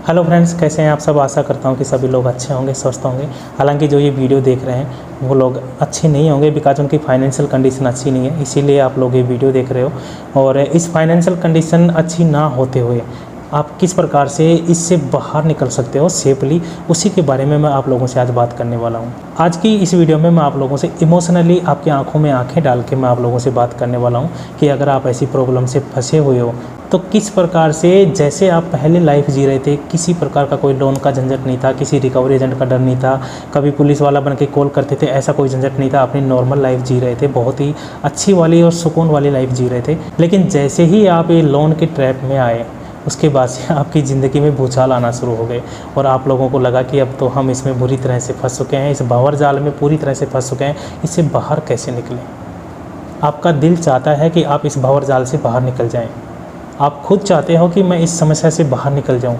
Hello friends, कैसे हैं आप सब। आशा करता हूं कि सभी लोग अच्छे होंगे, स्वस्थ होंगे। हालांकि जो ये वीडियो देख रहे हैं वो लोग अच्छे नहीं होंगे, बिकॉज उनकी फाइनेंशियल कंडीशन अच्छी नहीं है, इसीलिए आप लोग ये वीडियो देख रहे हो। और इस फाइनेंशियल कंडीशन अच्छी ना होते हुए आप किस प्रकार से इससे बाहर निकल सकते हो सेफली, उसी के बारे में मैं आप लोगों से आज बात करने वाला हूं। आज की इस वीडियो में मैं आप लोगों से इमोशनली आपकी आंखों में आंखें डाल के मैं आप लोगों से बात करने वाला हूं कि अगर आप ऐसी प्रॉब्लम से फंसे हुए हो तो किस प्रकार से, जैसे आप पहले लाइफ जी रहे थे, किसी प्रकार का कोई लोन का झंझट नहीं था, किसी रिकवरी एजेंट का डर नहीं था, कभी पुलिस वाला बन के कॉल करते थे, ऐसा कोई झंझट नहीं था। अपनी नॉर्मल लाइफ जी रहे थे, बहुत ही अच्छी वाली और सुकून वाली लाइफ जी रहे थे। लेकिन जैसे ही आप ये लोन के ट्रैप में आए, उसके बाद से आपकी ज़िंदगी में भूचाल आना शुरू हो गए और आप लोगों को लगा कि अब तो हम इसमें बुरी तरह से फंस चुके हैं, इस भंवर जाल में पूरी तरह से फंस चुके हैं, इससे बाहर कैसे निकलें। आपका दिल चाहता है कि आप इस भंवर जाल से बाहर निकल जाएं। आप खुद चाहते हो कि मैं इस समस्या से बाहर निकल जाऊं,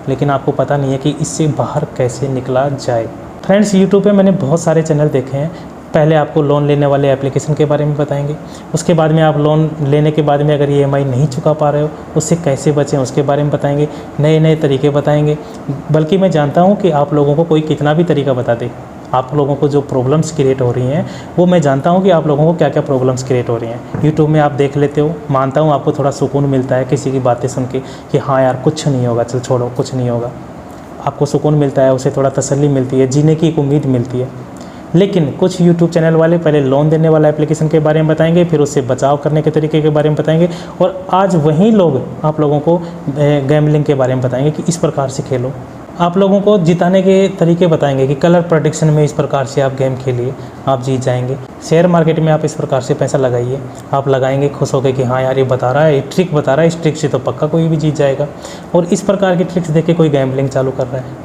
लेकिन आपको पता नहीं है कि इससे बाहर कैसे निकला जाए। फ्रेंड्स, यूट्यूब पे मैंने बहुत सारे चैनल देखे हैं। पहले आपको लोन लेने वाले एप्लीकेशन के बारे में बताएंगे, उसके बाद में आप लोन लेने के बाद में अगर EMI नहीं चुका पा रहे हो उससे कैसे बचें उसके बारे में बताएंगे, नए नए तरीके बताएंगे। बल्कि मैं जानता हूँ कि आप लोगों को कोई कितना भी तरीका बता दे, आप लोगों को जो प्रॉब्लम्स क्रिएट हो रही हैं वो मैं जानता हूँ कि आप लोगों को क्या क्या प्रॉब्लम्स क्रिएट हो रही हैं। यूट्यूब में आप देख लेते हो, मानता हूँ आपको थोड़ा सुकून मिलता है किसी की बातें सुन के कि हाँ यार कुछ नहीं होगा, चल छोड़ो कुछ नहीं होगा। आपको सुकून मिलता है, उसे थोड़ा तसल्ली मिलती है, जीने की एक उम्मीद मिलती है। लेकिन कुछ यूट्यूब चैनल वाले पहले लोन देने वाला एप्लीकेशन के बारे में बताएंगे, फिर उससे बचाव करने के तरीके के बारे में बताएंगे, और आज वही लोग आप लोगों को गैम्बलिंग के बारे में बताएंगे कि इस प्रकार से खेलो। आप लोगों को जिताने के तरीके बताएंगे कि कलर प्रेडिक्शन में इस प्रकार से आप गेम खेलिए, आप जीत जाएंगे। शेयर मार्केट में आप इस प्रकार से पैसा लगाइए, आप लगाएंगे खुश होकर कि हाँ यार ये बता रहा है, ये ट्रिक बता रहा है, इस ट्रिक से तो पक्का कोई भी जीत जाएगा। और इस प्रकार की ट्रिक्स देख के कोई गैम्बलिंग चालू कर रहा है।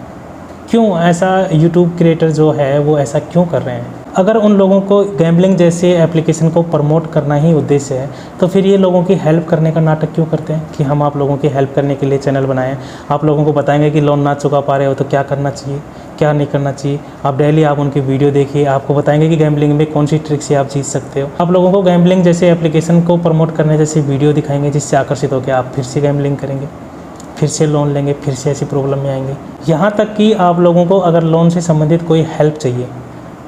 क्यों ऐसा यूट्यूब क्रिएटर जो है वो ऐसा क्यों कर रहे हैं? अगर उन लोगों को गैम्बलिंग जैसे एप्लीकेशन को प्रमोट करना ही उद्देश्य है तो फिर ये लोगों की हेल्प करने का नाटक क्यों करते हैं कि हम आप लोगों की हेल्प करने के लिए चैनल बनाएं, आप लोगों को बताएंगे कि लोन ना चुका पा रहे हो तो क्या करना चाहिए, क्या नहीं करना चाहिए। आप डेली आप उनकी वीडियो देखिए, आपको बताएंगे कि गैम्बलिंग में कौन सी ट्रिक से आप जीत सकते हो। आप लोगों को गैम्बलिंग जैसे एप्लीकेशन को प्रमोट करने जैसी वीडियो दिखाएंगे जिससे आकर्षित होकर आप फिर से गैम्बलिंग करेंगे, फिर से लोन लेंगे, फिर से ऐसी प्रॉब्लम में आएंगे। यहाँ तक कि आप लोगों को अगर लोन से संबंधित कोई हेल्प चाहिए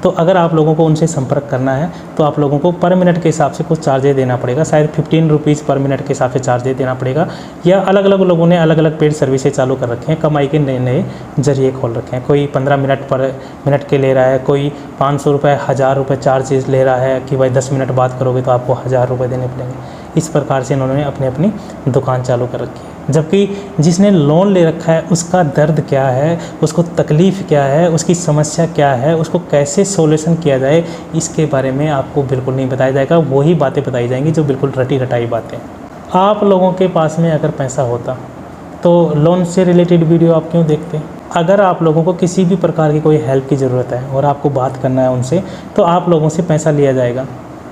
तो अगर आप लोगों को उनसे संपर्क करना है तो आप लोगों को पर मिनट के हिसाब से कुछ चार्जेस देना पड़ेगा, शायद 15 रुपीज़ पर मिनट के हिसाब से चार्जेस देना पड़ेगा। या अलग अलग लोगों ने अलग अलग पेड सर्विसेज चालू कर रखे हैं, कमाई के नए नए जरिए खोल रखे हैं। कोई 15 मिनट पर मिनट के ले रहा है, कोई 500 रुपये 1000 रुपये चार्जेस ले रहा है कि भाई 10 मिनट बात करोगे तो आपको 1000 रुपये देने पड़ेंगे। इस प्रकार से इन्होंने अपनी अपनी दुकान चालू कर रखी है। जबकि जिसने लोन ले रखा है उसका दर्द क्या है, उसको तकलीफ़ क्या है, उसकी समस्या क्या है, उसको कैसे सोल्यूशन किया जाए, इसके बारे में आपको बिल्कुल नहीं बताया जाएगा। वही बातें बताई जाएंगी जो बिल्कुल रटी रटाई बातें। आप लोगों के पास में अगर पैसा होता तो लोन से रिलेटेड वीडियो आप क्यों देखते? अगर आप लोगों को किसी भी प्रकार की कोई हेल्प की ज़रूरत है और आपको बात करना है उनसे तो आप लोगों से पैसा लिया जाएगा।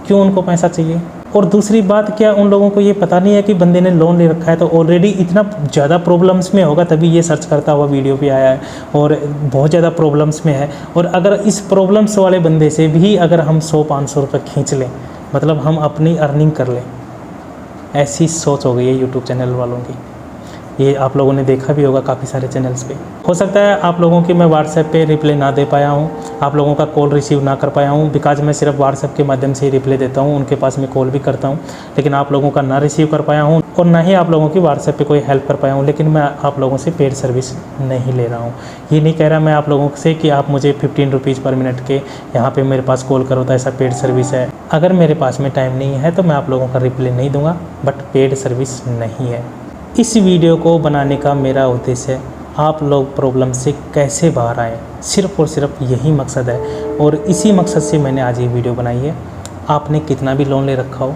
क्यों उनको पैसा चाहिए? और दूसरी बात, क्या उन लोगों को ये पता नहीं है कि बंदे ने लोन ले रखा है तो ऑलरेडी इतना ज़्यादा प्रॉब्लम्स में होगा तभी ये सर्च करता हुआ वीडियो पे आया है और बहुत ज़्यादा प्रॉब्लम्स में है। और अगर इस प्रॉब्लम्स वाले बंदे से भी अगर हम 100-500 रुपये खींच लें, मतलब हम अपनी अर्निंग कर लें, ऐसी सोच हो गई है यूट्यूब चैनल वालों की। ये आप लोगों ने देखा भी होगा काफ़ी सारे चैनल्स पे। हो सकता है आप लोगों की मैं व्हाट्सएप पे रिप्लाई ना दे पाया हूँ, आप लोगों का कॉल रिसीव ना कर पाया हूँ, बिकॉज मैं सिर्फ व्हाट्सएप के माध्यम से ही रिप्लाई देता हूँ, उनके पास मैं कॉल भी करता हूँ, लेकिन आप लोगों का ना रिसीव कर पाया हूँ और ना ही आप लोगों की व्हाट्सएप पे कोई हेल्प कर पाया हूँ। लेकिन मैं आप लोगों से पेड सर्विस नहीं ले रहा हूँ। ये नहीं कह रहा मैं आप लोगों से कि आप मुझे 15 रुपीज़ पर मिनट के यहाँ पर मेरे पास कॉल करो तो ऐसा पेड सर्विस है। अगर मेरे पास में टाइम नहीं है तो मैं आप लोगों का रिप्लाई नहीं दूँगा, बट पेड सर्विस नहीं है। इस वीडियो को बनाने का मेरा उद्देश्य है आप लोग प्रॉब्लम से कैसे बाहर आएँ, सिर्फ़ और सिर्फ यही मकसद है। और इसी मकसद से मैंने आज ये वीडियो बनाई है। आपने कितना भी लोन ले रखा हो,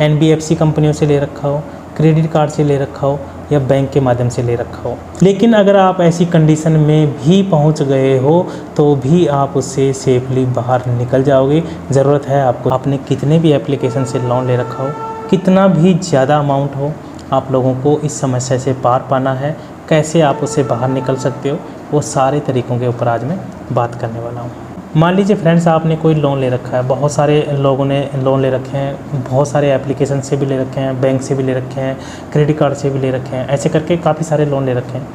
NBFC कंपनियों से ले रखा हो, क्रेडिट कार्ड से ले रखा हो या बैंक के माध्यम से ले रखा हो, लेकिन अगर आप ऐसी कंडीशन में भी पहुंच गए हो तो भी आप उससे सेफली बाहर निकल जाओगे। ज़रूरत है आपको, आपने कितने भी एप्लीकेशन से लोन ले रखा हो, कितना भी ज़्यादा अमाउंट हो, आप लोगों को इस समस्या से पार पाना है। कैसे आप उससे बाहर निकल सकते हो, वो सारे तरीक़ों के ऊपर आज मैं बात करने वाला हूँ। मान लीजिए फ्रेंड्स, आपने कोई लोन ले रखा है, बहुत सारे लोगों ने लोन ले रखे हैं, बहुत सारे एप्लीकेशन से भी ले रखे हैं, बैंक से भी ले रखे हैं, क्रेडिट कार्ड से भी ले रखे हैं, ऐसे करके काफ़ी सारे लोन ले रखे हैं।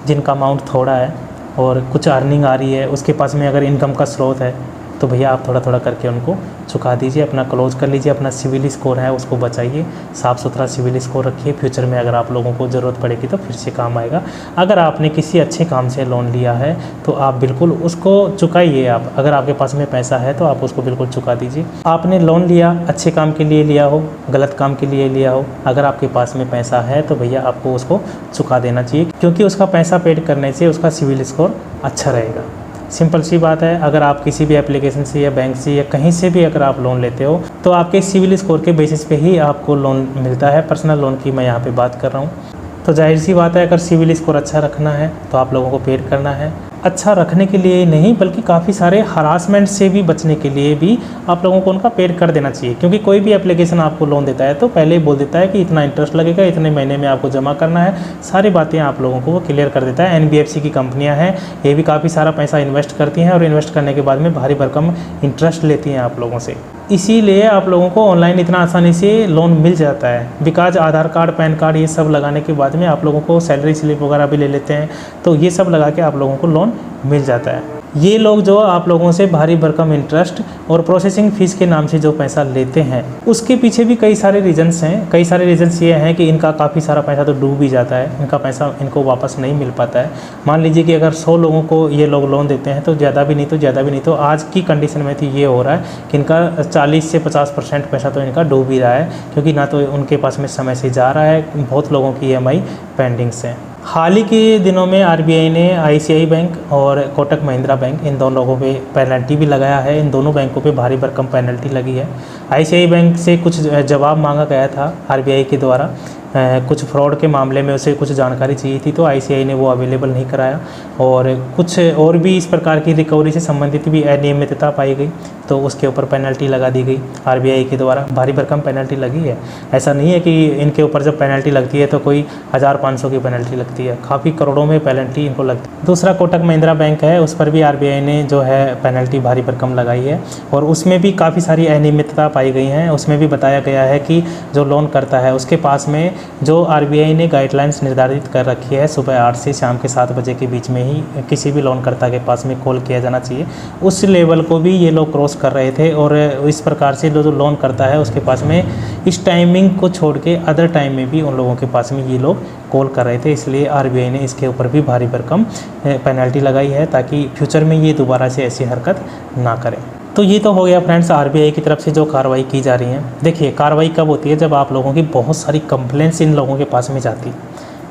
जिनका अमाउंट थोड़ा है और कुछ अर्निंग आ रही है, उसके पास में अगर इनकम का स्रोत है, तो भैया आप थोड़ा थोड़ा करके उनको चुका दीजिए, अपना क्लोज कर लीजिए। अपना सिविल स्कोर है उसको बचाइए, साफ़ सुथरा सिविल स्कोर रखिए। फ्यूचर में अगर आप लोगों को ज़रूरत पड़ेगी तो फिर से काम आएगा। अगर आपने किसी अच्छे काम से लोन लिया है तो आप बिल्कुल उसको चुकाइए। आप अगर आपके पास में पैसा है तो आप उसको बिल्कुल चुका दीजिए। आपने लोन लिया अच्छे काम के लिए लिया हो, गलत काम के लिए लिया हो, अगर आपके पास में पैसा है तो भैया आपको उसको चुका देना चाहिए, क्योंकि उसका पैसा पेड करने से उसका सिविल स्कोर अच्छा रहेगा। सिंपल सी बात है, अगर आप किसी भी एप्लीकेशन से या बैंक से या कहीं से भी अगर आप लोन लेते हो तो आपके सिविल स्कोर के बेसिस पे ही आपको लोन मिलता है। पर्सनल लोन की मैं यहाँ पे बात कर रहा हूँ। तो जाहिर सी बात है, अगर सिविल स्कोर अच्छा रखना है तो आप लोगों को पेड करना है। अच्छा रखने के लिए नहीं बल्कि काफ़ी सारे हरासमेंट से भी बचने के लिए भी आप लोगों को उनका पेड कर देना चाहिए, क्योंकि कोई भी एप्लीकेशन आपको लोन देता है तो पहले ही बोल देता है कि इतना इंटरेस्ट लगेगा, इतने महीने में आपको जमा करना है। सारी बातें आप लोगों को वो क्लियर कर देता है। NBFC की कंपनियां हैं, ये भी काफ़ी सारा पैसा इन्वेस्ट करती हैं और इन्वेस्ट करने के बाद में भारी भरकम इंटरेस्ट लेती हैं आप लोगों से। इसीलिए आप लोगों को ऑनलाइन इतना आसानी से लोन मिल जाता है, because Aadhaar card, pan card ये सब लगाने के बाद में आप लोगों को सैलरी स्लिप वगैरह भी ले लेते हैं, तो ये सब लगा के आप लोगों को लोन मिल जाता है। ये लोग जो आप लोगों से भारी भरकम इंटरेस्ट और प्रोसेसिंग फ़ीस के नाम से जो पैसा लेते हैं, उसके पीछे भी कई सारे रीजंस हैं। कई सारे रीजंस ये हैं कि इनका काफ़ी सारा पैसा तो डूब भी जाता है, इनका पैसा इनको वापस नहीं मिल पाता है। मान लीजिए कि अगर 100 लोगों को ये लोग लोन देते हैं तो ज़्यादा भी नहीं तो आज की कंडीशन में तो ये हो रहा है कि इनका 40 से 50% पैसा तो इनका डूब ही रहा है, क्योंकि ना तो उनके पास में समय से जा रहा है, बहुत लोगों की EMI पेंडिंग्स हैं। हाल ही के दिनों में RBI ने ICICI बैंक और कोटक महिंद्रा बैंक, इन दोनों लोगों पे पेनल्टी भी लगाया है। इन दोनों बैंकों पे भारी भरकम पेनल्टी लगी है। ICICI बैंक से कुछ जवाब मांगा गया था RBI के द्वारा, कुछ फ्रॉड के मामले में उसे कुछ जानकारी चाहिए थी, तो ICICI ने वो अवेलेबल नहीं कराया। और कुछ और भी इस प्रकार की रिकवरी से संबंधित भी अनियमितता पाई गई, तो उसके ऊपर पेनल्टी लगा दी गई RBI के द्वारा। भारी भरकम पेनल्टी लगी है। ऐसा नहीं है कि इनके ऊपर जब पेनल्टी लगती है तो कोई 1500 की पेनल्टी लगती है, काफ़ी करोड़ों में पेनल्टी इनको लगती है। दूसरा कोटक महिंद्रा बैंक है, उस पर भी RBI ने जो है पेनल्टी भारी भरकम लगाई है, और उसमें भी काफ़ी सारी अनियमितता पाई गई हैं। उसमें भी बताया गया है कि जो लोन करता है उसके पास में जो RBI ने गाइडलाइंस निर्धारित कर रखी है, सुबह 8 से शाम के 7 बजे के बीच में ही किसी भी लोनकर्ता के पास में कॉल किया जाना चाहिए, उस लेवल को भी ये लोग क्रॉस कर रहे थे। और इस प्रकार से जो लोन करता है उसके पास में इस टाइमिंग को छोड़ के अदर टाइम में भी उन लोगों के पास में ये लोग कॉल कर रहे थे, इसलिए RBI ने इसके ऊपर भी भारी भरकम पेनल्टी लगाई है, ताकि फ्यूचर में ये दोबारा से ऐसी हरकत ना करें। तो ये तो हो गया फ्रेंड्स RBI की तरफ से जो कार्रवाई की जा रही है। देखिए, कार्रवाई कब होती है? जब आप लोगों की बहुत सारी कंप्लेंट्स इन लोगों के पास में जाती है,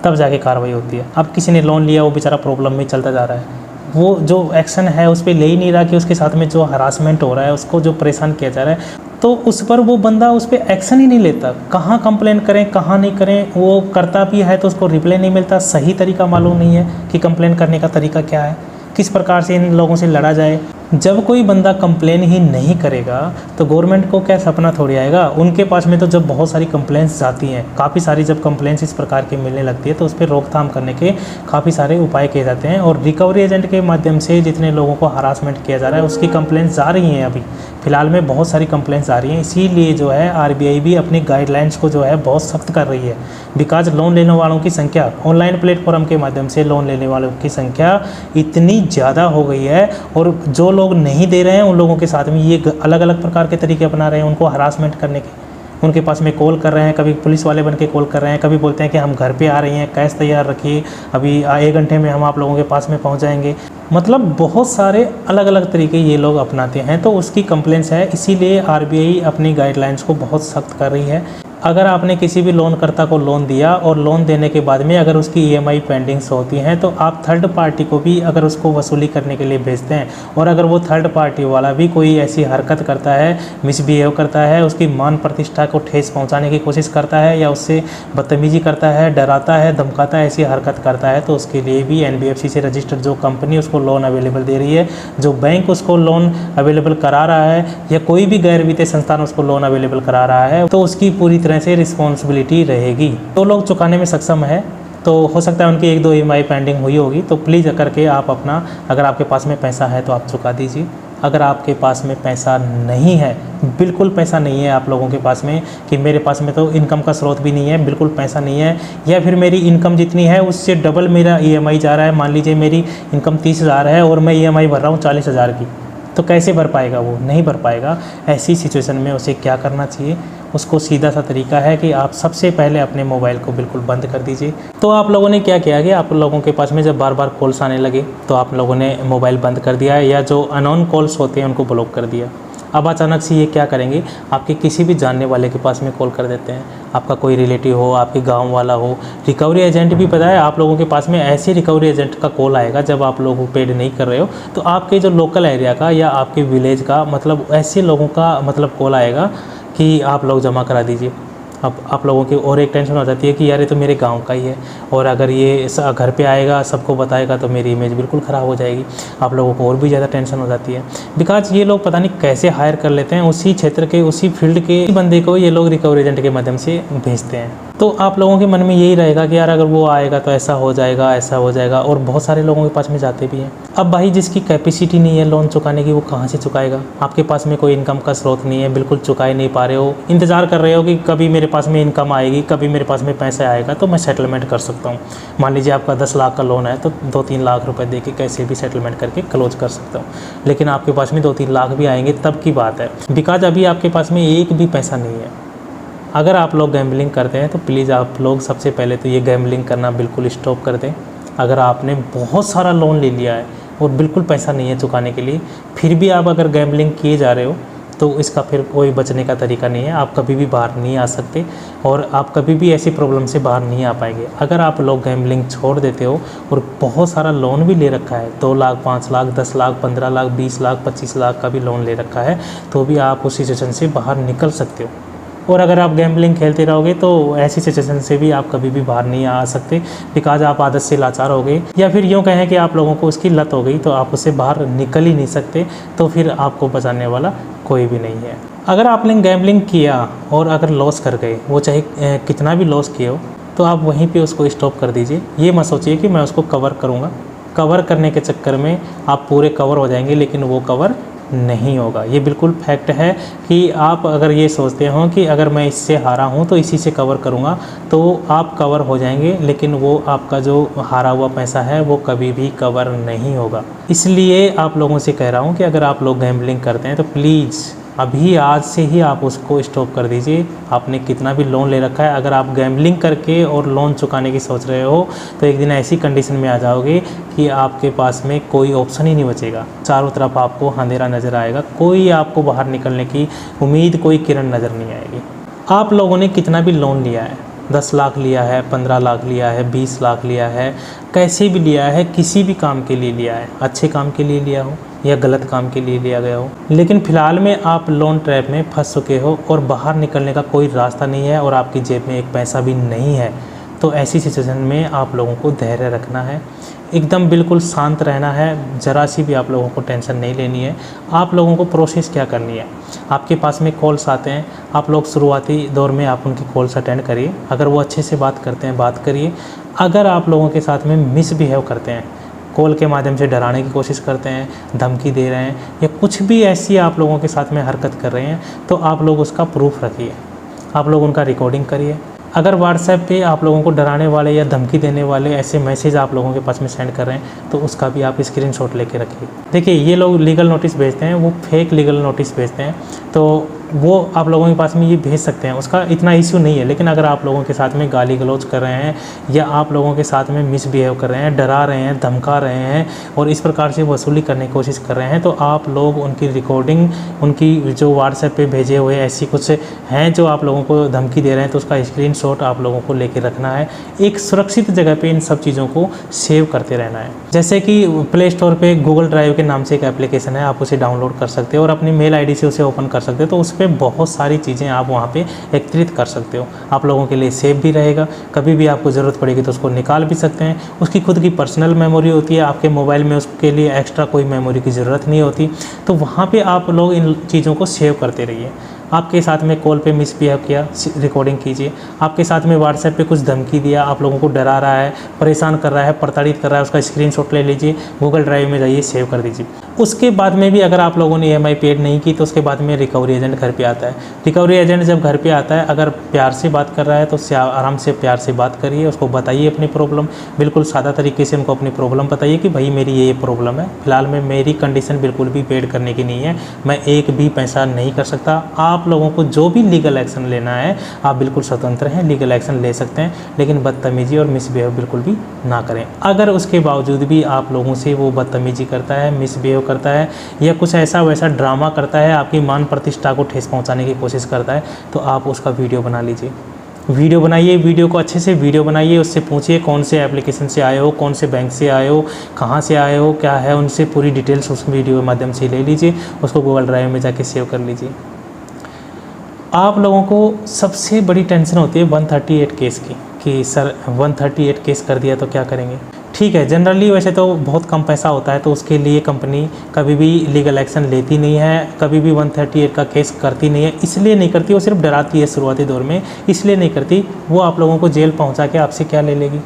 तब जाके कार्रवाई होती है। अब किसी ने लोन लिया, वो बेचारा प्रॉब्लम में चलता जा रहा है, वो जो एक्शन है उस पर ले ही नहीं रहा, कि उसके साथ में जो हरासमेंट हो रहा है, उसको जो परेशान किया जा रहा है, तो उस पर वो बंदा उस पर एक्शन ही नहीं लेता। कहाँ कंप्लेन करें, कहाँ नहीं करें, वो करता भी है तो उसको रिप्लाई नहीं मिलता, सही तरीका मालूम नहीं है कि कंप्लेन करने का तरीका क्या है, किस प्रकार से इन लोगों से लड़ा जाए। जब कोई बंदा कंप्लेन ही नहीं करेगा तो गवर्नमेंट को क्या सपना थोड़ी आएगा? उनके पास में तो जब बहुत सारी कंप्लेंट्स जाती हैं, काफ़ी सारी जब कंप्लेंट्स इस प्रकार की मिलने लगती है, तो उस पर रोकथाम करने के काफ़ी सारे उपाय किए जाते हैं। और रिकवरी एजेंट के माध्यम से जितने लोगों को हरासमेंट किया जा रहा है, उसकी कंप्लेंट्स आ रही हैं। अभी फ़िलहाल में बहुत सारी कंप्लेंट्स आ रही हैं, इसीलिए जो है RBI भी अपनी गाइडलाइंस को जो है बहुत सख्त कर रही है। बिकॉज लोन लेने वालों की संख्या, ऑनलाइन प्लेटफॉर्म के माध्यम से लोन लेने वालों की संख्या इतनी ज़्यादा हो गई है, और जो लोग नहीं दे रहे हैं उन लोगों के साथ में ये अलग अलग प्रकार के तरीके अपना रहे हैं उनको हरासमेंट करने के। उनके पास में कॉल कर रहे हैं, कभी पुलिस वाले बन के कॉल कर रहे हैं, कभी बोलते हैं कि हम घर पे आ रही हैं, कैश तैयार रखिए, अभी 1 घंटे में हम आप लोगों के पास में पहुंच जाएंगे। मतलब बहुत सारे अलग अलग तरीके ये लोग अपनाते हैं, तो उसकी कंप्लेंट्स है। इसीलिए RBI अपनी गाइडलाइंस को बहुत सख्त कर रही है। अगर आपने किसी भी लोनकर्ता को लोन दिया और लोन देने के बाद में अगर उसकी EMI पेंडिंग्स होती हैं, तो आप थर्ड पार्टी को भी अगर उसको वसूली करने के लिए भेजते हैं, और अगर वो थर्ड पार्टी वाला भी कोई ऐसी हरकत करता है, मिसबिहेव करता है, उसकी मान प्रतिष्ठा को ठेस पहुंचाने की कोशिश करता है, या उससे बदतमीजी करता है, डराता है, धमकाता है, ऐसी हरकत करता है, तो उसके लिए भी NBFC से रजिस्टर्ड जो कंपनी उसको लोन अवेलेबल दे रही है, जो बैंक उसको लोन अवेलेबल करा रहा है, या कोई भी गैर वित्तीय संस्थान उसको लोन अवेलेबल करा रहा है, तो उसकी पूरी तरह से रिस्पॉन्सिबिलिटी रहेगी। तो लोग चुकाने में सक्षम है, तो हो सकता है उनकी 1-2 EMI पेंडिंग हुई होगी, तो प्लीज़ करके आप अपना, अगर आपके पास में पैसा है तो आप चुका दीजिए। अगर आपके पास में पैसा नहीं है, बिल्कुल पैसा नहीं है आप लोगों के पास में कि मेरे पास में तो इनकम का स्रोत भी नहीं है, बिल्कुल पैसा नहीं है, या फिर मेरी इनकम जितनी है उससे डबल मेरा EMI जा रहा है। मान लीजिए मेरी इनकम 30,000 है और मैं EMI भर रहा हूँ 40,000 की, तो कैसे भर पाएगा? वो नहीं भर पाएगा। ऐसी सिचुएशन में उसे क्या करना चाहिए? उसको सीधा सा तरीका है कि आप सबसे पहले अपने मोबाइल को बिल्कुल बंद कर दीजिए। तो आप लोगों ने क्या किया कि आप लोगों के पास में जब बार बार कॉल्स आने लगे तो आप लोगों ने मोबाइल बंद कर दिया, या जो अननोन कॉल्स होते हैं उनको ब्लॉक कर दिया। अब अचानक से ये क्या करेंगे, आपके किसी भी जानने वाले के पास में कॉल कर देते हैं। आपका कोई रिलेटिव हो, आपके गांव वाला हो, रिकवरी एजेंट भी पता है आप लोगों के पास में ऐसे रिकवरी एजेंट का कॉल आएगा जब आप लोग पेड नहीं कर रहे हो, तो आपके जो लोकल एरिया का या आपके विलेज का मतलब ऐसे लोगों का मतलब कॉल आएगा कि आप लोग जमा करा दीजिए। अब आप लोगों की और एक टेंशन हो जाती है कि यार ये तो मेरे गांव का ही है, और अगर ये घर पे आएगा सबको बताएगा तो मेरी इमेज बिल्कुल ख़राब हो जाएगी। आप लोगों को और भी ज़्यादा टेंशन हो जाती है, बिकॉज ये लोग पता नहीं कैसे हायर कर लेते हैं उसी क्षेत्र के उसी फील्ड के बंदे को, ये लोग रिकवरी एजेंट के माध्यम से भेजते हैं। तो आप लोगों के मन में यही रहेगा कि यार अगर वो आएगा तो ऐसा हो जाएगा, ऐसा हो जाएगा, और बहुत सारे लोगों के पास में जाते भी हैं। अब भाई जिसकी कैपेसिटी नहीं है लोन चुकाने की, वो कहाँ से चुकाएगा? आपके पास में कोई इनकम का स्रोत नहीं है, बिल्कुल चुका ही नहीं पा रहे हो, इंतज़ार कर रहे हो कि कभी मेरे पास में इनकम आएगी, कभी मेरे पास में पैसा आएगा तो मैं सेटलमेंट कर सकता हूँ। मान लीजिए आपका 10 लाख का लोन है तो 2-3 लाख रुपए दे के कैसे भी सेटलमेंट करके क्लोज कर सकता हूँ, लेकिन आपके पास में 2-3 लाख भी आएंगे तब की बात है, बिकॉज अभी आपके पास में एक भी पैसा नहीं है। अगर आप लोग गैम्बलिंग करते हैं तो प्लीज़ आप लोग सबसे पहले तो ये गैम्बलिंग करना बिल्कुल स्टॉप कर दें। अगर आपने बहुत सारा लोन ले लिया है और बिल्कुल पैसा नहीं है चुकाने के लिए, फिर भी आप अगर गैम्बलिंग किए जा रहे हो तो इसका फिर कोई बचने का तरीका नहीं है। आप कभी भी बाहर नहीं आ सकते और आप कभी भी ऐसी प्रॉब्लम से बाहर नहीं आ पाएंगे। अगर आप लोग गैम्बलिंग छोड़ देते हो और बहुत सारा लोन भी ले रखा है, 2 लाख, 5 लाख, 10 लाख, 15 लाख, 20 लाख, 25 लाख का भी लोन ले रखा है, तो भी आप उस सिचुएशन से बाहर निकल सकते हो। और अगर आप गैम्बलिंग खेलते रहोगे तो ऐसी सिचुएशन से भी आप कभी भी बाहर नहीं आ सकते, बिकॉज आप आदत से लाचार हो गए, या फिर यूँ कहें कि आप लोगों को उसकी लत हो गई तो आप उससे बाहर निकल ही नहीं सकते, तो फिर आपको बचाने वाला कोई भी नहीं है। अगर आपने गैम्बलिंग किया और अगर लॉस कर गए, वो चाहे कितना भी लॉस किए हो, तो आप वहीं पे उसको स्टॉप कर दीजिए। ये मत सोचिए कि मैं उसको कवर करूँगा। कवर करने के चक्कर में आप पूरे कवर हो जाएंगे, लेकिन वो कवर नहीं होगा। ये बिल्कुल फैक्ट है कि आप अगर ये सोचते हो कि अगर मैं इससे हारा हूँ तो इसी से कवर करूँगा, तो आप कवर हो जाएंगे, लेकिन वो आपका जो हारा हुआ पैसा है वो कभी भी कवर नहीं होगा। इसलिए आप लोगों से कह रहा हूँ कि अगर आप लोग गैम्बलिंग करते हैं तो प्लीज़ अभी आज से ही आप उसको स्टॉप कर दीजिए। आपने कितना भी लोन ले रखा है, अगर आप गैम्बलिंग करके और लोन चुकाने की सोच रहे हो तो एक दिन ऐसी कंडीशन में आ जाओगे कि आपके पास में कोई ऑप्शन ही नहीं बचेगा। चारों तरफ आपको अंधेरा नज़र आएगा, कोई आपको बाहर निकलने की उम्मीद, कोई किरण नज़र नहीं आएगी। आप लोगों ने कितना भी लोन लिया है, 10 लाख लिया है, 15 लाख लिया है, 20 लाख लिया है, कैसे भी लिया है, किसी भी काम के लिए लिया है, अच्छे काम के लिए लिया हो या गलत काम के लिए लिया गया हो, लेकिन फ़िलहाल में आप लोन ट्रैप में फंस चुके हो और बाहर निकलने का कोई रास्ता नहीं है और आपकी जेब में एक पैसा भी नहीं है, तो ऐसी सिचुएशन में आप लोगों को धैर्य रखना है, एकदम बिल्कुल शांत रहना है, ज़रा सी भी आप लोगों को टेंशन नहीं लेनी है। आप लोगों को प्रोसेस क्या करनी है, आपके पास में कॉल्स आते हैं, आप लोग शुरुआती दौर में आप उनकी कॉल्स अटेंड करिए। अगर वो अच्छे से बात करते हैं, बात करिए। अगर आप लोगों के साथ में मिसबिहेव करते हैं, कॉल के माध्यम से डराने की कोशिश करते हैं, धमकी दे रहे हैं, या कुछ भी ऐसी आप लोगों के साथ में हरकत कर रहे हैं, तो आप लोग उसका प्रूफ रखिए, आप लोग उनका रिकॉर्डिंग करिए। अगर व्हाट्सएप पे आप लोगों को डराने वाले या धमकी देने वाले ऐसे मैसेज आप लोगों के पास में सेंड कर रहे हैं, तो उसका भी आप स्क्रीनशॉट लेके रखिए। देखिए, ये लोग लीगल नोटिस भेजते हैं, वो फेक लीगल नोटिस भेजते हैं, तो वो आप लोगों के पास में ये भेज सकते हैं, उसका इतना इश्यू नहीं है। लेकिन अगर आप लोगों के साथ में गाली गलौज कर रहे हैं या आप लोगों के साथ में मिसबिहेव कर रहे हैं, डरा रहे हैं, धमका रहे हैं और इस प्रकार से वसूली करने की कोशिश कर रहे हैं, तो आप लोग उनकी रिकॉर्डिंग, उनकी जो व्हाट्सएप पे भेजे हुए ऐसी कुछ हैं जो आप लोगों को धमकी दे रहे हैं, तो उसका स्क्रीनशॉट आप लोगों को लेके रखना है। एक सुरक्षित जगह पे इन सब चीज़ों को सेव करते रहना है। जैसे कि प्ले स्टोर पे गूगल ड्राइव के नाम से एक एप्लीकेशन है, आप उसे डाउनलोड कर सकते हो और अपनी मेल आईडी से उसे ओपन कर सकते हो, तो उस पर बहुत सारी चीज़ें आप वहाँ पे एकत्रित कर सकते हो। आप लोगों के लिए सेव भी रहेगा, कभी भी आपको ज़रूरत पड़ेगी तो उसको निकाल भी सकते हैं। उसकी खुद की पर्सनल मेमोरी होती है, आपके मोबाइल में उसके लिए एक्स्ट्रा कोई मेमोरी की ज़रूरत नहीं होती, तो वहाँ पे आप लोग इन चीज़ों को सेव करते रहिए। आपके साथ में कॉल पे मिसबिहेव किया, रिकॉर्डिंग कीजिए। आपके साथ में व्हाट्सएप पे कुछ धमकी दिया, आप लोगों को डरा रहा है, परेशान कर रहा है, प्रताड़ित कर रहा है, उसका स्क्रीनशॉट ले लीजिए, गूगल ड्राइव में जाइए, सेव कर दीजिए। उसके बाद में भी अगर आप लोगों ने EMI पेड नहीं की तो उसके बाद में रिकवरी एजेंट घर पे आता है। रिकवरी एजेंट जब घर पे आता है, अगर प्यार से बात कर रहा है तो उससे आराम से प्यार से बात करिए, उसको बताइए अपनी प्रॉब्लम, बिल्कुल सादा तरीके से उनको अपनी प्रॉब्लम बताइए कि भाई मेरी ये प्रॉब्लम है, फिलहाल में मेरी कंडीशन बिल्कुल भी पेड करने की नहीं है, मैं एक भी पैसा नहीं कर सकता। आप लोगों को जो भी लीगल एक्शन लेना है आप बिल्कुल स्वतंत्र हैं, लीगल एक्शन ले सकते हैं, लेकिन बदतमीजी और मिसबिहेव बिल्कुल भी ना करें। अगर उसके बावजूद भी आप लोगों से वो बदतमीजी करता है, मिसबिहेव करता है या कुछ ऐसा वैसा ड्रामा करता है, आपकी मान प्रतिष्ठा को ठेस पहुंचाने की कोशिश करता है, तो आप उसका वीडियो बना लीजिए। वीडियो बनाइए, वीडियो को अच्छे से वीडियो बनाइए, उससे पूछिए कौन से एप्लीकेशन से आए हो, कौन से बैंक से आए हो, कहाँ से आए हो, क्या है, उनसे पूरी डिटेल्स उस वीडियो के माध्यम से ले लीजिए, उसको गूगल ड्राइव में जाके सेव कर लीजिए। आप लोगों को सबसे बड़ी टेंशन होती है 138 केस की, कि सर 138 केस कर दिया तो क्या करेंगे। ठीक है, जनरली वैसे तो बहुत कम पैसा होता है, तो उसके लिए कंपनी कभी भी लीगल एक्शन लेती नहीं है, कभी भी 138 का केस करती नहीं है। इसलिए नहीं करती, वो सिर्फ डराती है शुरुआती दौर में, इसलिए नहीं करती। वो आप लोगों को जेल पहुंचा के आपसे क्या ले लेगी?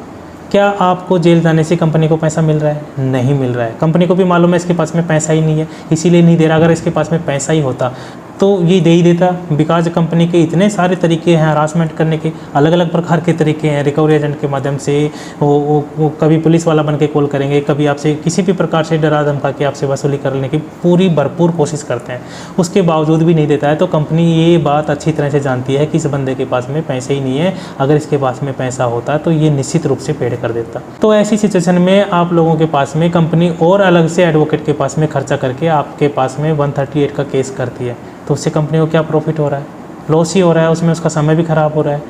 क्या आपको जेल जाने से कंपनी को पैसा मिल रहा है? नहीं मिल रहा है। कंपनी को भी मालूम है इसके पास में पैसा ही नहीं है, इसीलिए नहीं दे रहा। अगर इसके पास में पैसा ही होता तो ये दे ही देता। बिकॉज कंपनी के इतने सारे तरीके हैं हरासमेंट करने के, अलग अलग प्रकार के तरीके हैं। रिकवरी एजेंट के माध्यम से वो कभी पुलिस वाला बन के कॉल करेंगे, कभी आपसे किसी भी प्रकार से डरा धमका के आपसे वसूली करने की पूरी भरपूर कोशिश करते हैं। उसके बावजूद भी नहीं देता है, तो कंपनी ये बात अच्छी तरह से जानती है कि इस बंदे के पास में पैसे ही नहीं है। अगर इसके पास में पैसा होता तो ये निश्चित रूप से पेड कर देता। तो ऐसी सिचुएशन में आप लोगों के पास में कंपनी और अलग से एडवोकेट के पास में खर्चा करके आपके पास में 138 का केस करती है, तो उससे कंपनी को क्या प्रॉफिट हो रहा है? लॉस ही हो रहा है, उसमें उसका समय भी खराब हो रहा है।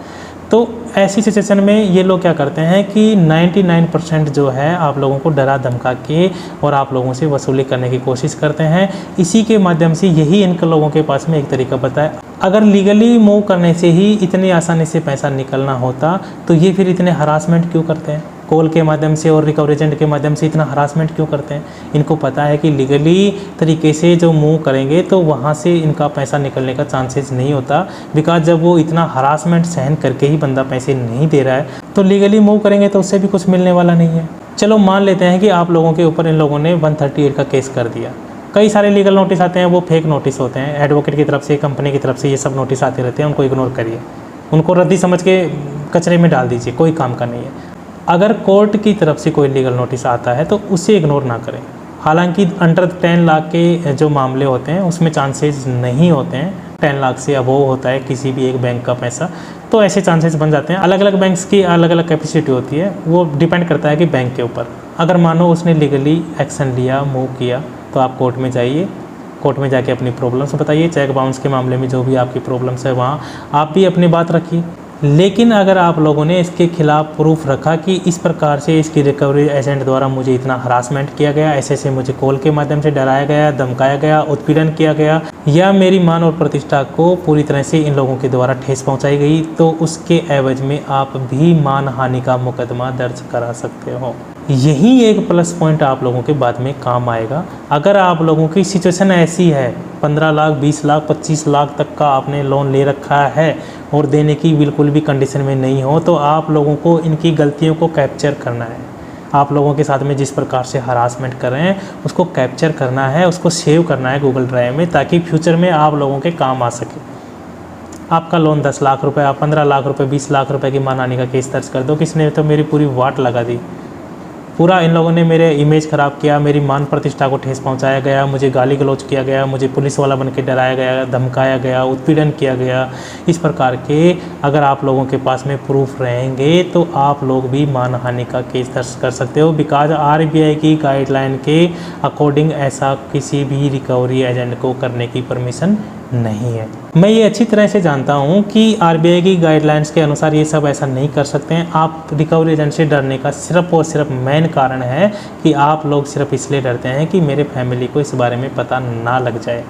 तो ऐसी सिचुएशन में ये लोग क्या करते हैं कि 99% जो है आप लोगों को डरा धमका के और आप लोगों से वसूली करने की कोशिश करते हैं। इसी के माध्यम से यही इन लोगों के पास में एक तरीका पता है। अगर लीगली मूव करने से ही इतनी आसानी से पैसा निकलना होता तो ये फिर इतने हरासमेंट क्यों करते हैं? कॉल के माध्यम से और रिकवरी एजेंट के माध्यम से इतना हरासमेंट क्यों करते हैं? इनको पता है कि लीगली तरीके से जो मूव करेंगे तो वहाँ से इनका पैसा निकलने का चांसेस नहीं होता। बिकॉज जब वो इतना हरासमेंट सहन करके ही बंदा पैसे नहीं दे रहा है, तो लीगली मूव करेंगे तो उससे भी कुछ मिलने वाला नहीं है। चलो मान लेते हैं कि आप लोगों के ऊपर इन लोगों ने 138 का केस कर दिया। कई सारे लीगल नोटिस आते हैं, वो फेक नोटिस होते हैं, एडवोकेट की तरफ से, कंपनी की तरफ से ये सब नोटिस आते रहते हैं। उनको इग्नोर करिए, उनको रद्दी समझ के कचरे में डाल दीजिए, कोई काम का नहीं है। अगर कोर्ट की तरफ से कोई लीगल नोटिस आता है तो उसे इग्नोर ना करें। हालांकि अंडर 10 लाख के जो मामले होते हैं उसमें चांसेस नहीं होते हैं, 10 लाख से अबोव होता है किसी भी एक बैंक का पैसा, तो ऐसे चांसेस बन जाते हैं। अलग अलग बैंक्स की अलग अलग कैपेसिटी होती है, वो डिपेंड करता है कि बैंक के ऊपर। अगर मानो उसने लीगली एक्शन लिया, मूव किया, तो आप कोर्ट में जाइए, कोर्ट में जाके अपनी प्रॉब्लम्स बताइए। चेक बाउंस के मामले में जो भी आपकी प्रॉब्लम्स है वहाँ आप भी अपनी बात रखिए। लेकिन अगर आप लोगों ने इसके खिलाफ प्रूफ रखा कि इस प्रकार से इसकी रिकवरी एजेंट द्वारा मुझे इतना हरासमेंट किया गया, ऐसे मुझे कॉल के माध्यम से डराया गया, धमकाया गया, उत्पीड़न किया गया, या मेरी मान और प्रतिष्ठा को पूरी तरह से इन लोगों के द्वारा ठेस पहुंचाई गई, तो उसके एवज में आप भी मानहानि का मुकदमा दर्ज करा सकते हो। यही एक प्लस पॉइंट आप लोगों के बाद में काम आएगा। अगर आप लोगों की सिचुएशन ऐसी है, 15 लाख, 20 लाख, 25 लाख तक का आपने लोन ले रखा है और देने की बिल्कुल भी कंडीशन में नहीं हो, तो आप लोगों को इनकी गलतियों को कैप्चर करना है। आप लोगों के साथ में जिस प्रकार से हरासमेंट कर रहे हैं उसको कैप्चर करना है, उसको सेव करना है गूगल ड्राइव में, ताकि फ्यूचर में आप लोगों के काम आ सके। आपका लोन 10 लाख रुपए, आप 15 लाख रुपए, 20 लाख रुपए की मानहानि का केस दर्ज कर दो। किसने तो मेरी पूरी वाट लगा दी, पूरा इन लोगों ने मेरे इमेज ख़राब किया, मेरी मान प्रतिष्ठा को ठेस पहुंचाया गया, मुझे गाली गलौज किया गया, मुझे पुलिस वाला बन के डराया गया, धमकाया गया, उत्पीड़न किया गया। इस प्रकार के अगर आप लोगों के पास में प्रूफ रहेंगे तो आप लोग भी मानहानि का केस दर्ज कर सकते हो। बिकॉज RBI की गाइडलाइन के अकॉर्डिंग ऐसा किसी भी रिकवरी एजेंट को करने की परमिशन नहीं है। मैं ये अच्छी तरह से जानता हूँ कि RBI की गाइडलाइंस के अनुसार ये सब ऐसा नहीं कर सकते हैं। आप रिकवरी एजेंट से डरने का सिर्फ और सिर्फ मेन कारण है कि आप लोग सिर्फ इसलिए डरते हैं कि मेरे फैमिली को इस बारे में पता ना लग जाए।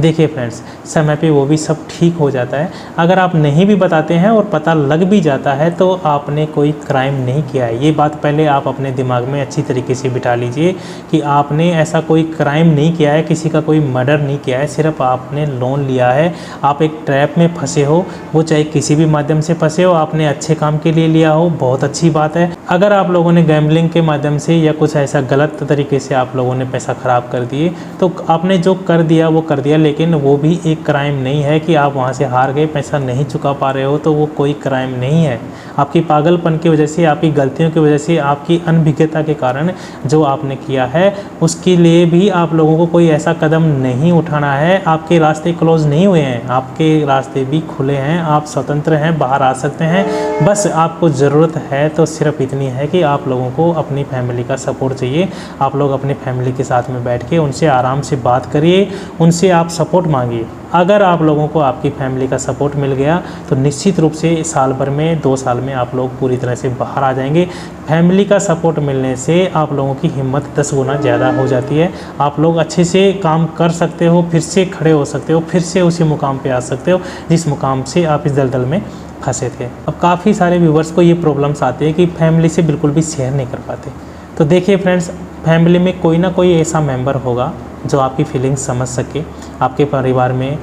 देखिए फ्रेंड्स, समय पे वो भी सब ठीक हो जाता है। अगर आप नहीं भी बताते हैं और पता लग भी जाता है तो आपने कोई क्राइम नहीं किया है। ये बात पहले आप अपने दिमाग में अच्छी तरीके से बिठा लीजिए कि आपने ऐसा कोई क्राइम नहीं किया है, किसी का कोई मर्डर नहीं किया है, सिर्फ आपने लोन लिया है। आप एक ट्रैप में फंसे हो, वो चाहे किसी भी माध्यम से फंसे हो, आपने अच्छे काम के लिए लिया हो, बहुत अच्छी बात है। अगर आप लोगों ने गैम्बलिंग के माध्यम से या कुछ ऐसा गलत तरीके से आप लोगों ने पैसा ख़राब कर दिए तो आपने जो कर दिया वो कर दिया, लेकिन वो भी एक क्राइम नहीं है कि आप वहाँ से हार गए, पैसा नहीं चुका पा रहे हो तो वो कोई क्राइम नहीं है। आपकी पागलपन की वजह से, आपकी गलतियों की वजह से, आपकी अनभिज्ञता के कारण जो आपने किया है उसके लिए भी आप लोगों को कोई ऐसा कदम नहीं उठाना है। आपके रास्ते क्लोज नहीं हुए हैं, आपके रास्ते भी खुले हैं, आप स्वतंत्र हैं, बाहर आ सकते हैं। बस आपको ज़रूरत है तो सिर्फ इतनी है कि आप लोगों को अपनी फैमिली का सपोर्ट चाहिए। आप लोग अपनी फैमिली के साथ में बैठ के उनसे आराम से बात करिए, उनसे आप सपोर्ट मांगिए। अगर आप लोगों को आपकी फैमिली का सपोर्ट मिल गया तो निश्चित रूप से साल भर में, 2 साल में आप लोग पूरी तरह से बाहर आ जाएंगे। फैमिली का सपोर्ट मिलने से आप लोगों की हिम्मत 10 गुना ज़्यादा हो जाती है। आप लोग अच्छे से काम कर सकते हो, फिर से खड़े हो सकते हो, फिर से उसी मुकाम पे आ सकते हो जिस मुकाम से आप इस दलदल में फंसे थे। अब काफ़ी सारे व्यूवर्स को ये प्रॉब्लम्स आती है कि फैमिली से बिल्कुल भी शेयर नहीं कर पाते। तो देखिए फ्रेंड्स, फैमिली में कोई ना कोई ऐसा मेंबर होगा जो आपकी फीलिंग्स समझ सके आपके परिवार में।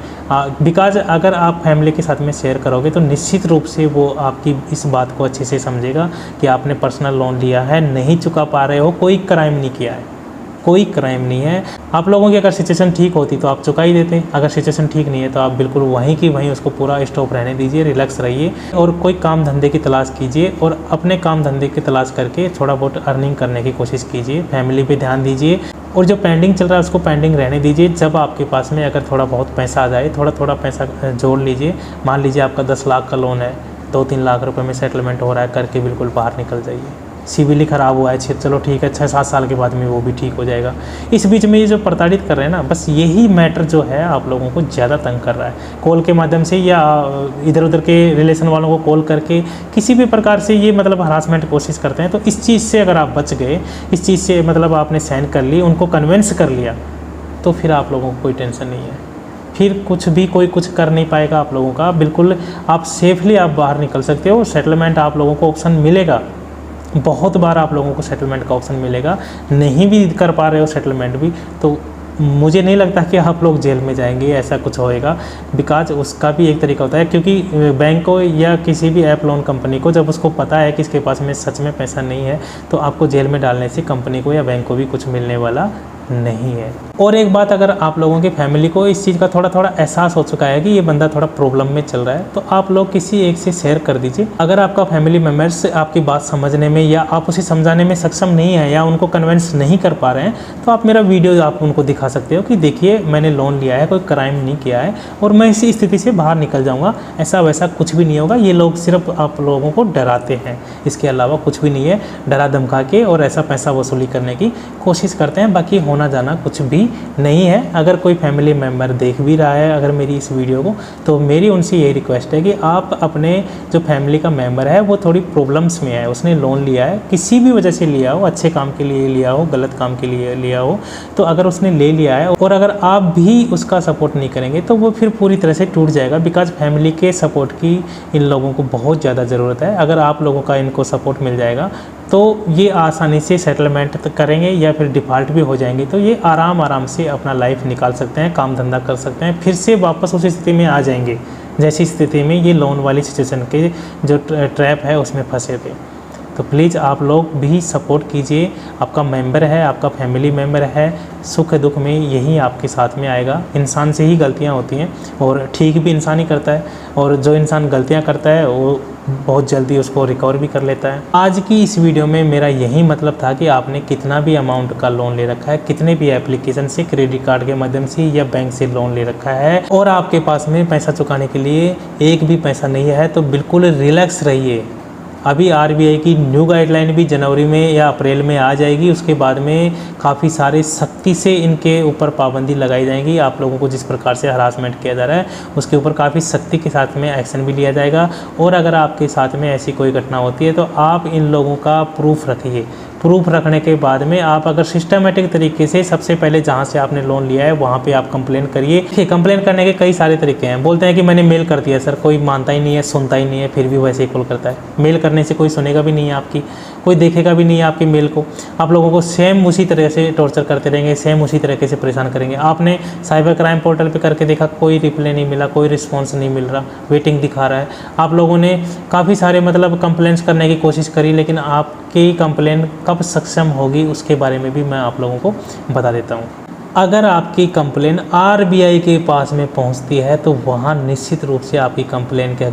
बिकॉज अगर आप फैमिली के साथ में शेयर करोगे तो निश्चित रूप से वो आपकी इस बात को अच्छे से समझेगा कि आपने पर्सनल लोन लिया है, नहीं चुका पा रहे हो, कोई क्राइम नहीं किया है, कोई क्राइम नहीं है। आप लोगों की अगर सिचुएशन ठीक होती तो आप चुका ही देते। अगर सिचुएशन ठीक नहीं है तो आप बिल्कुल वहीं की वहीं उसको पूरा स्टॉप रहने दीजिए, रिलैक्स रहिए और कोई काम धंधे की तलाश कीजिए और अपने काम धंधे की तलाश करके थोड़ा बहुत अर्निंग करने की कोशिश कीजिए। फैमिली पे ध्यान दीजिए और जो पेंडिंग चल रहा है उसको पेंडिंग रहने दीजिए। जब आपके पास में अगर थोड़ा बहुत पैसा आ जाए, थोड़ा थोड़ा पैसा जोड़ लीजिए। मान लीजिए आपका 10 लाख का लोन है, 2-3 लाख रुपए में सेटलमेंट हो रहा है, करके बिल्कुल बाहर निकल जाइए। सिविल ही ख़राब हुआ है, चलो ठीक है, 6-7 साल के बाद में वो भी ठीक हो जाएगा। इस बीच में ये जो प्रताड़ित कर रहे हैं ना, बस यही मैटर जो है आप लोगों को ज़्यादा तंग कर रहा है। कॉल के माध्यम से या इधर उधर के रिलेशन वालों को कॉल करके किसी भी प्रकार से ये मतलब हरासमेंट की कोशिश करते हैं। तो इस चीज़ से अगर आप बच गए, इस चीज़ से मतलब आपने साइन कर ली, उनको कन्विंस कर लिया, तो फिर आप लोगों को कोई टेंशन नहीं है। फिर कुछ भी कोई कुछ कर नहीं पाएगा आप लोगों का। बिल्कुल आप सेफली आप बाहर निकल सकते हो। सेटलमेंट आप लोगों को ऑप्शन मिलेगा, बहुत बार आप लोगों को सेटलमेंट का ऑप्शन मिलेगा। नहीं भी कर पा रहे हो सेटलमेंट भी, तो मुझे नहीं लगता कि आप लोग जेल में जाएंगे, ऐसा कुछ होएगा। बिकॉज उसका भी एक तरीका होता है, क्योंकि बैंक को या किसी भी ऐप लोन कंपनी को जब उसको पता है कि इसके पास में सच में पैसा नहीं है तो आपको जेल में डालने से कंपनी को या बैंक को भी कुछ मिलने वाला नहीं है। और एक बात, अगर आप लोगों की फैमिली को इस चीज़ का थोड़ा थोड़ा एहसास हो चुका है कि ये बंदा थोड़ा प्रॉब्लम में चल रहा है, तो आप लोग किसी एक से शेयर कर दीजिए। अगर आपका फैमिली मेम्बर्स आपकी बात समझने में या आप उसे समझाने में सक्षम नहीं है या उनको कन्विंस नहीं कर पा रहे हैं, तो आप मेरा वीडियो आप उनको दिखा सकते हो कि देखिए मैंने लोन लिया है, कोई क्राइम नहीं किया है और मैं इसी स्थिति से बाहर निकल जाऊँगा, ऐसा वैसा कुछ भी नहीं होगा। ये लोग सिर्फ आप लोगों को डराते हैं, इसके अलावा कुछ भी नहीं है। डरा धमका के और ऐसा पैसा वसूली करने की कोशिश करते हैं, बाकी होना जाना कुछ भी नहीं है। अगर कोई फैमिली मेम्बर देख भी रहा है अगर मेरी इस वीडियो को, तो मेरी उनसे यही रिक्वेस्ट है कि आप अपने जो फैमिली का मेम्बर है वो थोड़ी प्रॉब्लम्स में है, उसने लोन लिया है, किसी भी वजह से लिया हो, अच्छे काम के लिए लिया हो, गलत काम के लिए लिया हो, तो अगर उसने ले लिया है और अगर आप भी उसका सपोर्ट नहीं करेंगे तो वो फिर पूरी तरह से टूट जाएगा। बिकॉज फैमिली के सपोर्ट की इन लोगों को बहुत ज़्यादा ज़रूरत है। अगर आप लोगों का इनको सपोर्ट मिल जाएगा तो ये आसानी से सेटलमेंट करेंगे या फिर डिफ़ॉल्ट भी हो जाएंगे, तो ये आराम से अपना लाइफ निकाल सकते हैं, काम धंधा कर सकते हैं, फिर से वापस उस स्थिति में आ जाएंगे जैसी स्थिति में ये लोन वाली सिचुएशन के जो ट्रैप है उसमें फंसे थे। तो प्लीज़ आप लोग भी सपोर्ट कीजिए। आपका मेंबर है, आपका फैमिली मेंबर है, सुख दुख में यही आपके साथ में आएगा। इंसान से ही गलतियां होती हैं और ठीक भी इंसान ही करता है, और जो इंसान गलतियां करता है वो बहुत जल्दी उसको रिकवर भी कर लेता है। आज की इस वीडियो में मेरा यही मतलब था कि आपने कितना भी अमाउंट का लोन ले रखा है, कितने भी एप्लीकेशन से, क्रेडिट कार्ड के माध्यम से या बैंक से लोन ले रखा है और आपके पास में पैसा चुकाने के लिए एक भी पैसा नहीं है, तो बिल्कुल रिलैक्स रहिए। अभी आरबीआई की न्यू गाइडलाइन भी जनवरी में या अप्रैल में आ जाएगी। उसके बाद में काफ़ी सारे सख्ती से इनके ऊपर पाबंदी लगाई जाएगी। आप लोगों को जिस प्रकार से हरासमेंट किया जा रहा है उसके ऊपर काफ़ी सख्ती के साथ में एक्शन भी लिया जाएगा। और अगर आपके साथ में ऐसी कोई घटना होती है तो आप इन लोगों का प्रूफ रखिए प्रूफ रखने के बाद में आप अगर सिस्टमेटिक तरीके से सबसे पहले जहाँ से आपने लोन लिया है वहाँ पे आप कंप्लेन करिए। देखिए, कंप्लेन करने के कई सारे तरीके हैं। बोलते हैं कि मैंने मेल कर दिया सर, कोई मानता ही नहीं है, सुनता ही नहीं है, फिर भी वैसे ही कॉल करता है। मेल करने से कोई सुनेगा भी नहीं है आपकी, कोई देखेगा भी नहीं है आपकी मेल को। आप लोगों को सेम उसी तरह से टॉर्चर करते रहेंगे, सेम उसी तरीके से परेशान करेंगे। आपने साइबर क्राइम पोर्टल पे करके देखा, कोई रिप्लाई नहीं मिला, कोई रिस्पॉन्स नहीं मिल रहा, वेटिंग दिखा रहा है। आप लोगों ने काफ़ी सारे मतलब कंप्लेंट्स करने की कोशिश करी, लेकिन आपकी कंप्लेन कब सक्षम होगी उसके बारे में भी मैं आप लोगों को बता देता हूँ। अगर आपकी कंप्लेन आरबीआई के पास में पहुंचती है तो वहां निश्चित रूप से आपकी कंप्लेन के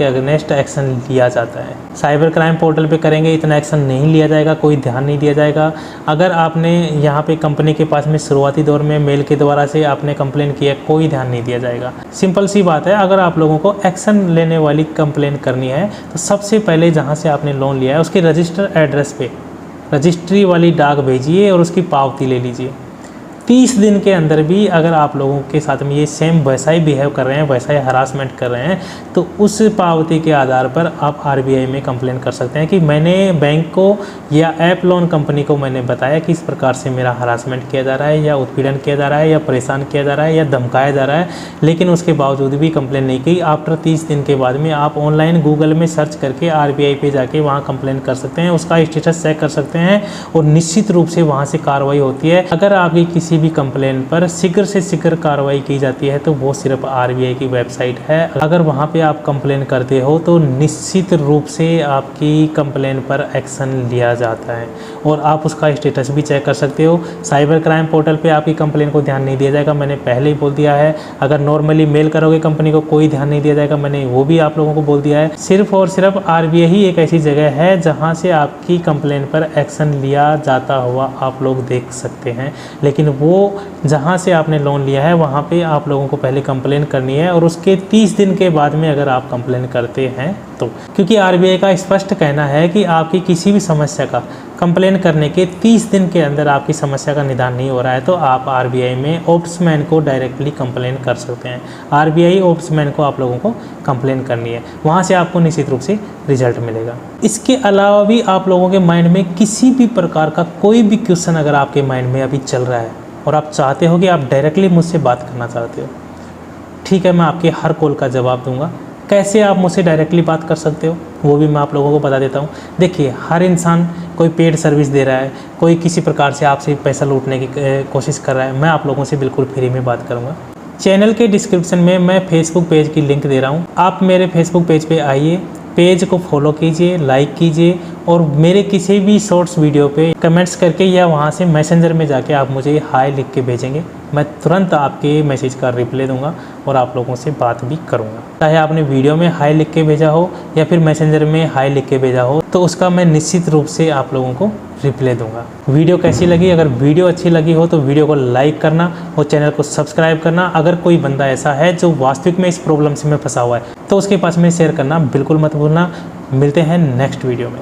अगेंस्ट एक्शन लिया जाता है। साइबर क्राइम पोर्टल पे करेंगे इतना एक्शन नहीं लिया जाएगा, कोई ध्यान नहीं दिया जाएगा। अगर आपने यहाँ पे कंपनी के पास में शुरुआती दौर में मेल के द्वारा से आपने कंप्लेन किया, कोई ध्यान नहीं दिया जाएगा। सिंपल सी बात है, अगर आप लोगों को एक्शन लेने वाली कंप्लेन करनी है तो सबसे पहले जहाँ से आपने लोन लिया है उसके रजिस्टर एड्रेस पे रजिस्ट्री वाली डाक भेजिए और उसकी पावती ले लीजिए। 30 दिन के अंदर भी अगर आप लोगों के साथ में ये सेम वैसा ही बिहेव कर रहे हैं, वैसा ही हरासमेंट कर रहे हैं, तो उस पावती के आधार पर आप आरबीआई में कंप्लेन कर सकते हैं कि मैंने बैंक को या ऐप लोन कंपनी को मैंने बताया कि इस प्रकार से मेरा हरासमेंट किया जा रहा है, या उत्पीड़न किया जा रहा है, या परेशान किया जा रहा है, या धमकाया जा रहा है, लेकिन उसके बावजूद भी कंप्लेन नहीं की। आफ्टर 30 दिन के बाद में आप ऑनलाइन गूगल में सर्च करके आरबीआई पे जाके वहाँ कंप्लेन कर सकते हैं, उसका स्टेटस चेक कर सकते हैं और निश्चित रूप से वहाँ से कार्रवाई होती है। अगर आपकी किसी भी कंप्लेन पर शीघ्र से शीघ्र कार्रवाई की जाती है तो वो सिर्फ आरबीआई की वेबसाइट है। अगर वहाँ पे आप कंप्लेन करते हो तो निश्चित रूप से आपकी कंप्लेन पर एक्शन लिया जाता है और आप उसका स्टेटस भी चेक कर सकते हो। साइबर क्राइम पोर्टल पे आपकी कंप्लेन को ध्यान नहीं दिया जाएगा, मैंने पहले ही बोल दिया है। अगर नॉर्मली मेल करोगे कंपनी को, कोई ध्यान नहीं दिया जाएगा, मैंने वो भी आप लोगों को बोल दिया है। सिर्फ और सिर्फ आरबीआई ही एक ऐसी जगह है जहाँ से आपकी कंप्लेन पर एक्शन लिया जाता हुआ आप लोग देख सकते हैं। लेकिन वो जहाँ से आपने लोन लिया है वहाँ पे आप लोगों को पहले कंप्लेन करनी है और उसके 30 दिन के बाद में अगर आप कंप्लेन करते हैं तो, क्योंकि आरबीआई का स्पष्ट कहना है कि आपकी किसी भी समस्या का कंप्लेन करने के 30 दिन के अंदर आपकी समस्या का निदान नहीं हो रहा है तो आप आरबीआई में ओम्बड्समैन को डायरेक्टली कंप्लेन कर सकते हैं। आरबीआई ओम्बड्समैन को आप लोगों को कंप्लेन करनी है, वहाँ से आपको निश्चित रूप से रिजल्ट मिलेगा। इसके अलावा भी आप लोगों के माइंड में किसी भी प्रकार का कोई भी क्वेश्चन अगर आपके माइंड में अभी चल रहा है और आप चाहते हो कि आप डायरेक्टली मुझसे बात करना चाहते हो, ठीक है, मैं आपके हर कॉल का जवाब दूंगा। कैसे आप मुझसे डायरेक्टली बात कर सकते हो वो भी मैं आप लोगों को बता देता हूँ। देखिए, हर इंसान कोई पेड सर्विस दे रहा है, कोई किसी प्रकार से आपसे पैसा लूटने की कोशिश कर रहा है। मैं आप लोगों से बिल्कुल फ्री में बात करूँगा। चैनल के डिस्क्रिप्शन में मैं फेसबुक पेज की लिंक दे रहा हूँ, आप मेरे फेसबुक पेज पे आइए, पेज को फॉलो कीजिए, लाइक कीजिए और मेरे किसी भी शॉर्ट्स वीडियो पे कमेंट्स करके या वहाँ से मैसेंजर में जाके आप मुझे हाय लिख के भेजेंगे, मैं तुरंत आपके मैसेज का रिप्लाई दूंगा और आप लोगों से बात भी करूंगा। चाहे आपने वीडियो में हाय लिख के भेजा हो या फिर मैसेंजर में हाय लिख के भेजा हो तो उसका मैं निश्चित रूप से आप लोगों को रिप्लाई दूंगा। वीडियो कैसी लगी? अगर वीडियो अच्छी लगी हो तो वीडियो को लाइक करना और चैनल को सब्सक्राइब करना। अगर कोई बंदा ऐसा है जो वास्तविक में इस प्रॉब्लम से में फंसा हुआ है तो उसके पास में शेयर करना बिल्कुल मत भूलना। मिलते हैं नेक्स्ट वीडियो में।